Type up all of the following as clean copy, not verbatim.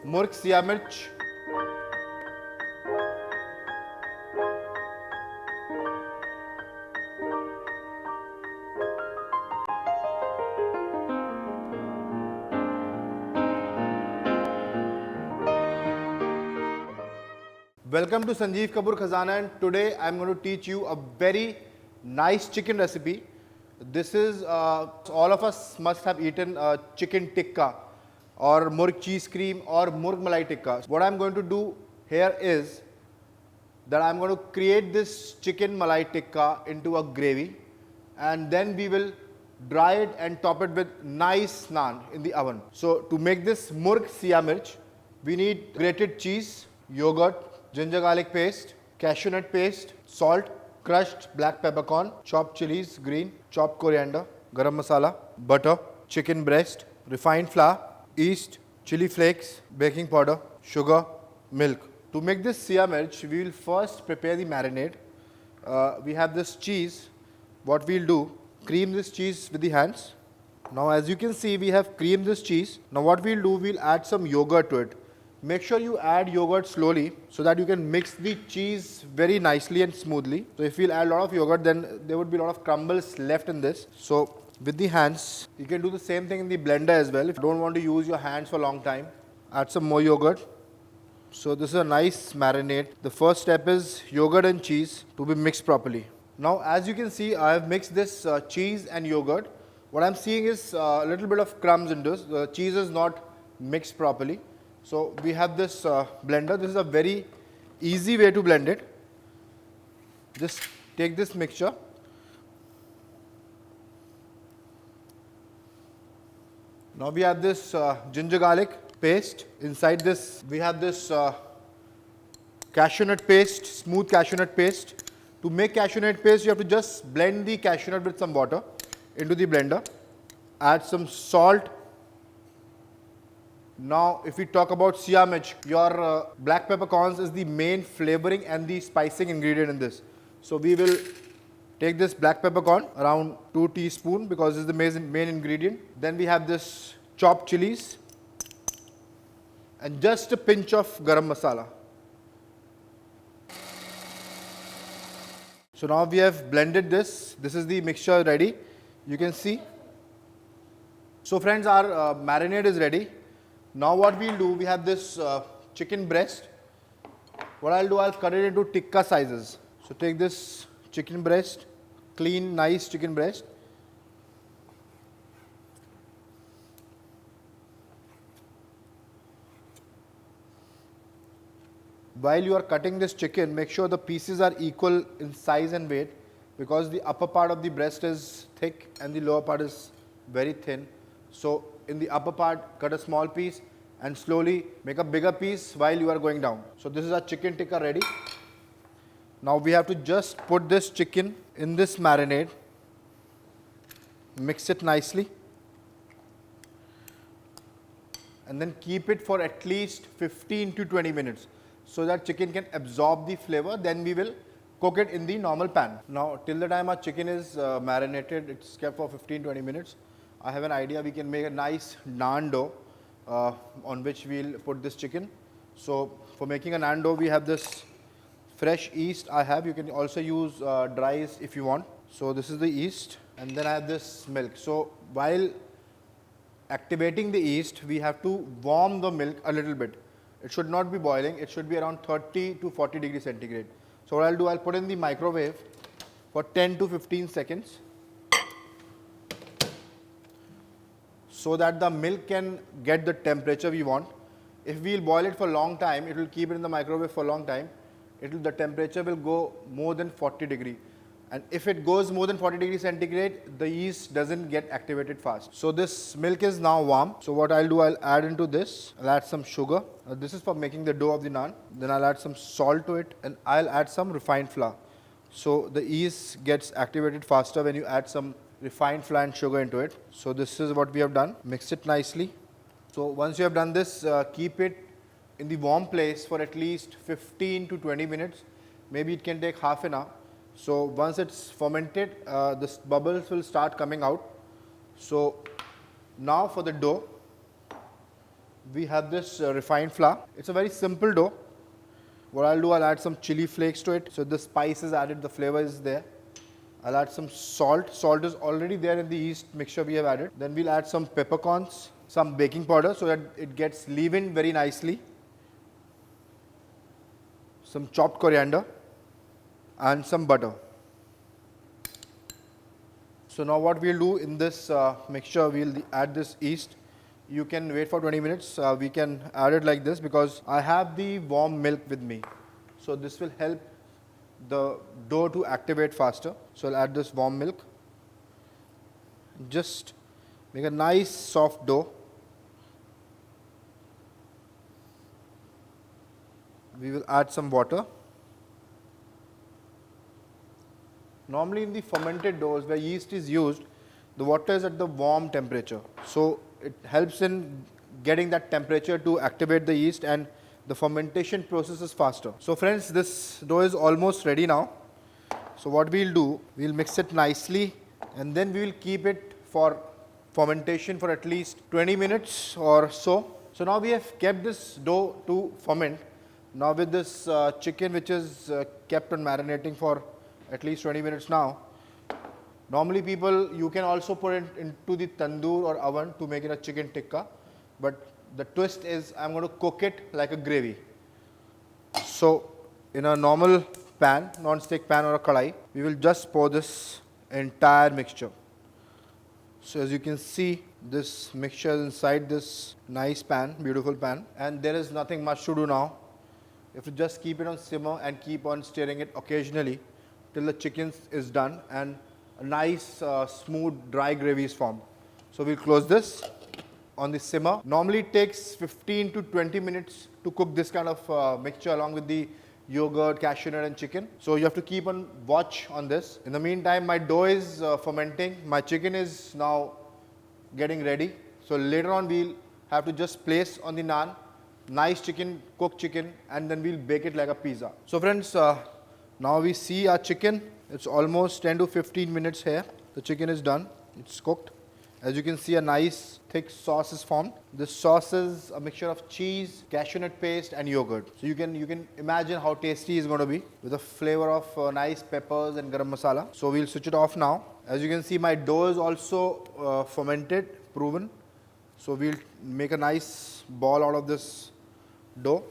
Murg siya mirch. Welcome to Sanjeev Kapoor Khazana, and today I'm going to teach you a very nice chicken recipe. This is all of us must have eaten chicken tikka or murg cheese cream or murg malai tikka. What I'm going to do here is that I'm going to create this chicken malai tikka into a gravy, and then we will dry it and top it with nice naan in the oven. So to make this murg siya mirch, we need grated cheese, yogurt, ginger garlic paste, cashew nut paste, salt, crushed black peppercorn, chopped chilies green, chopped coriander, garam masala, butter, chicken breast, refined flour, yeast, chili flakes, baking powder, sugar, milk. To make this siya mirch, we will first prepare the marinade. We have this cheese. What we'll do, cream this cheese with the hands. Now as you can see, we have creamed this cheese. Now what we'll do, we'll add some yogurt to it. Make sure you add yogurt slowly so that you can mix the cheese very nicely and smoothly. So if you'll add a lot of yogurt, then there would be a lot of crumbles left in this. So with the hands, you can do the same thing in the blender as well. If you don't want to use your hands for a long time, add some more yogurt. So this is a nice marinade. The first step is yogurt and cheese to be mixed properly. Now as you can see, I have mixed this cheese and yogurt. What I'm seeing is a little bit of crumbs in this. The cheese is not mixed properly. So we have this blender. This is a very easy way to blend it. Just take this mixture. Now we have this ginger garlic paste. Inside this we have this cashew nut paste, smooth cashew nut paste. To make cashew nut paste, you have to just blend the cashew nut with some water into the blender. Add some salt. Now if we talk about siya mirch, your black peppercorns is the main flavoring and the spicing ingredient in this. So we will take this black peppercorn, around 2 teaspoons, because this is the main ingredient. Then we have this chopped chilies and just a pinch of garam masala. So now we have blended this. This is the mixture ready. You can see. So friends, our marinade is ready. Now what we'll do, we have this chicken breast. What I'll do, I'll cut it into tikka sizes. So take this chicken breast, clean, nice chicken breast. While you are cutting this chicken, make sure the pieces are equal in size and weight, because the upper part of the breast is thick and the lower part is very thin. So in the upper part, cut a small piece and slowly make a bigger piece while you are going down. So this is our chicken tikka ready. Now we have to just put this chicken in this marinade, mix it nicely, and then keep it for at least 15 to 20 minutes so that chicken can absorb the flavor. Then we will cook it in the normal pan. Now till the time our chicken is marinated, it's kept for 15-20 minutes. I have an idea. We can make a nice naan dough on which we'll put this chicken. So for making a naan dough, we have this fresh yeast I have. You can also use dry yeast if you want. So this is the yeast, and then I have this milk. So while activating the yeast, we have to warm the milk a little bit. It should not be boiling. It should be around 30 to 40 degrees centigrade. So what I'll do, I'll put in the microwave for 10 to 15 seconds. So that the milk can get the temperature we want. If we'll boil it for a long time, it will keep it in the microwave for a long time. The temperature will go more than 40 degree. And if it goes more than 40 degrees centigrade, the yeast doesn't get activated fast. So this milk is now warm. So what I'll do, I'll add into this. I'll add some sugar. This is for making the dough of the naan. Then I'll add some salt to it, and I'll add some refined flour. So the yeast gets activated faster when you add some refined flour and sugar into it. So this is what we have done. Mix it nicely. So once you have done this, keep it in the warm place for at least 15 to 20 minutes. Maybe it can take half an hour. So once it's fermented, the bubbles will start coming out. So now for the dough, we have this refined flour. It's a very simple dough. What I'll do, I'll add some chili flakes to it. So the spice is added, the flavor is there. I'll add some salt. Salt is already there in the yeast mixture we have added. Then we'll add some peppercorns, some baking powder so that it gets leavened very nicely. Some chopped coriander and some butter. So now what we'll do in this mixture, we'll add this yeast. You can wait for 20 minutes. We can add it like this because I have the warm milk with me. So this will help the dough to activate faster. So I'll add this warm milk. Just make a nice soft dough. We will add some water. Normally in the fermented doughs where yeast is used, the water is at the warm temperature. So it helps in getting that temperature to activate the yeast and the fermentation process is faster. So friends, this dough is almost ready now. So what we'll do, we'll mix it nicely and then we will keep it for fermentation for at least 20 minutes or so. So now we have kept this dough to ferment. Now with this chicken which is kept on marinating for at least 20 minutes now. Normally people, you can also put it into the tandoor or oven to make it a chicken tikka. But the twist is I'm going to cook it like a gravy. So in a normal pan, non-stick pan or a kadai, we will just pour this entire mixture. So as you can see, this mixture is inside this nice pan, beautiful pan. And there is nothing much to do now. You have to just keep it on simmer and keep on stirring it occasionally till the chicken is done and a nice smooth dry gravy is formed. So we'll close this on the simmer. Normally it takes 15 to 20 minutes to cook this kind of mixture along with the yogurt, cashew nut and chicken. So you have to keep on watch on this. In the meantime, my dough is fermenting. My chicken is now getting ready. So later on we'll have to just place on the naan nice chicken, cooked chicken, and then we'll bake it like a pizza. So friends, now we see our chicken. It's almost 10 to 15 minutes here. The chicken is done. It's cooked. As you can see, a nice thick sauce is formed. This sauce is a mixture of cheese, cashew nut paste, and yogurt. So you can imagine how tasty it's going to be with a flavor of nice peppers and garam masala. So we'll switch it off now. As you can see, my dough is also fermented, proven. So we'll make a nice ball out of this dough.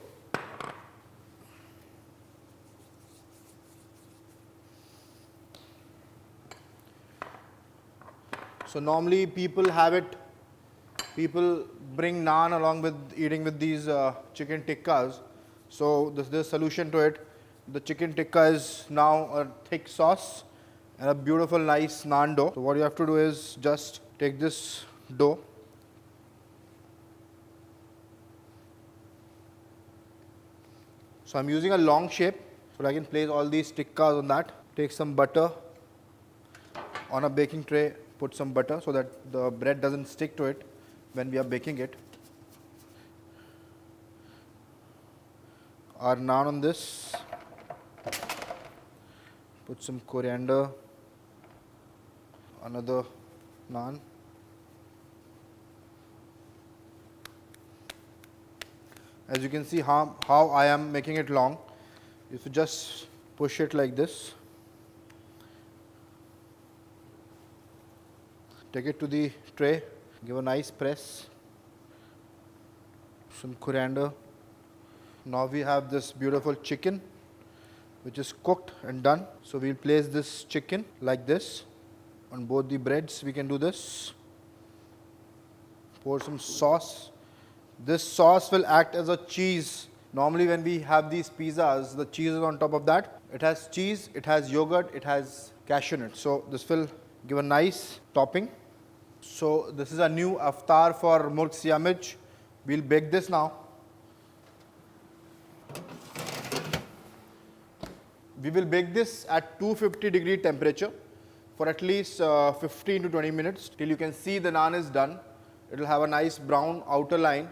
So normally people have it, people bring naan along with eating with these chicken tikkas. So this is the solution to it. The chicken tikka is now a thick sauce and a beautiful nice naan dough. So what you have to do is just take this dough. So I'm using a long shape so that I can place all these tikkas on that. Take some butter on a baking tray, put some butter so that the bread doesn't stick to it when we are baking it. Our naan on this. Put some coriander, another naan. As you can see how I am making it long. If you just push it like this, take it to the tray, give a nice press, some coriander. Now we have this beautiful chicken which is cooked and done. So we'll place this chicken like this on both the breads. We can do this. Pour some sauce. This sauce will act as a cheese. Normally when we have these pizzas, the cheese is on top of that. It has cheese, it has yogurt, it has cashew nut. So this will give a nice topping. So this is a new iftar for Murg Siamij. We'll bake this now. We will bake this at 250-degree temperature for at least 15 to 20 minutes till you can see the naan is done. It will have a nice brown outer line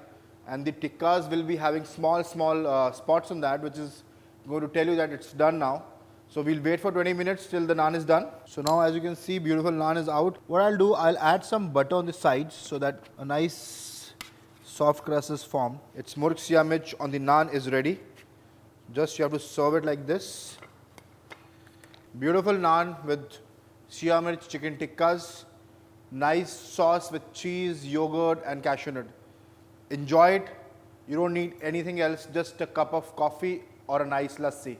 and the tikkas will be having small spots on that, which is going to tell you that it's done now. So we'll wait for 20 minutes till the naan is done. So now as you can see, beautiful naan is out. What I'll do, I'll add some butter on the sides so that a nice soft crust is formed. Its murg Siam mirch on the naan is ready. Just you have to serve it like this. Beautiful naan with Siam mirch chicken tikkas. Nice sauce with cheese, yogurt and cashew nut. Enjoy it. You don't need anything else, just a cup of coffee or a nice lassi.